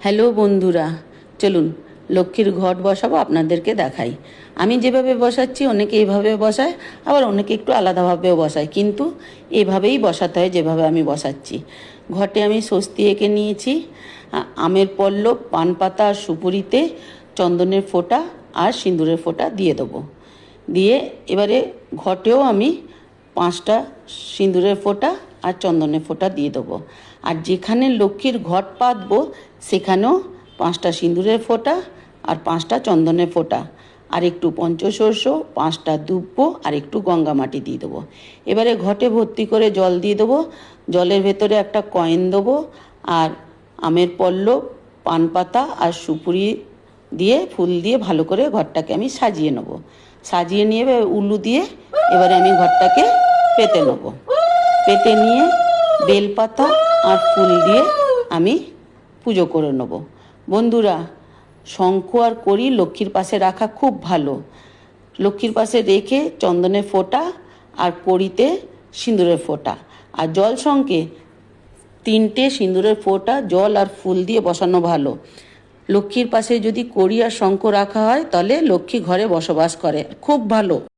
Hello বন্ধুরা, চলুন লক্ষ্মীর ঘট বসাবো, আপনাদেরকে দেখাই। আমি যেভাবে বসাচ্ছি অনেকে এইভাবে বসায়, আবার অনেকে একটু আলাদাভাবেও বসায়, কিন্তু এভাবেই বসাতে হয় যেভাবে আমি বসাচ্ছি। ঘটে আমি স্বস্তি এঁকে নিয়েছি, আমের পল্লব, পান পাতা আর সুপুরিতে চন্দনের ফোঁটা আর সিঁদুরের ফোঁটা দিয়ে দেবো। দিয়ে এবারে ঘটেও আমি 5টা সিঁদুরের ফোঁটা আর চন্দনের ফোঁটা দিয়ে দেবো। আর যেখানে লক্ষ্মীর ঘট পাতবো সেখানেও 5টা সিঁদুরের ফোঁটা আর 5টা চন্দনের ফোঁটা আর একটু পঞ্চশস্য, 5টা দুব্বো আর একটু গঙ্গা মাটি দিয়ে দেবো। এবারে ঘটে ভর্তি করে জল দিয়ে দেবো। জলের ভেতরে একটা কয়েন দেবো আর আমের পল্লব, পান পাতা আর সুপুরি দিয়ে ফুল দিয়ে ভালো করে ঘরটাকে আমি সাজিয়ে নেব। সাজিয়ে নিয়ে উল্লু দিয়ে এবারে আমি ঘরটাকে পেতে নেব। পেতে নিয়ে বেলপাতা আর ফুল দিয়ে আমি পুজো করে নেব। বন্ধুরা, শঙ্খ আর কড়ি লক্ষ্মীর পাশে রাখা খুব ভালো। লক্ষ্মীর পাশে রেখে চন্দনের ফোঁটা আর কড়িতে সিঁদুরের ফোঁটা আর জল শঙ্খে 3টে সিঁদুরের ফোঁটা জল আর ফুল দিয়ে বসানো ভালো। লক্ষ্মীর পাশে যদি কড়ি আর শঙ্খ রাখা হয় তাহলে লক্ষ্মী ঘরে বসবাস করে, খুব ভালো।